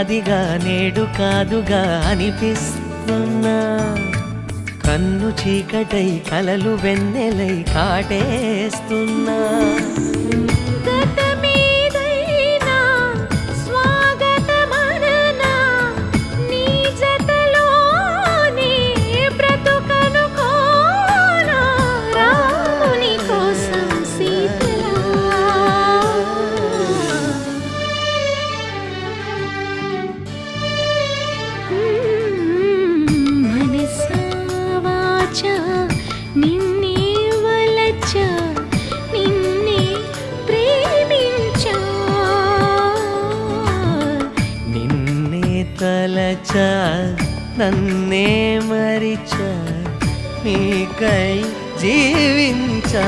నాదిగా నేడు కాదుగా అనిపిస్తున్నా కన్ను చీకటై కలలు వెన్నెలై కాటేస్తున్నా నిన్నే వలచా నిన్నే ప్రేమించా నిన్నే తలచా నన్నే మరిచా నీకై జీవించా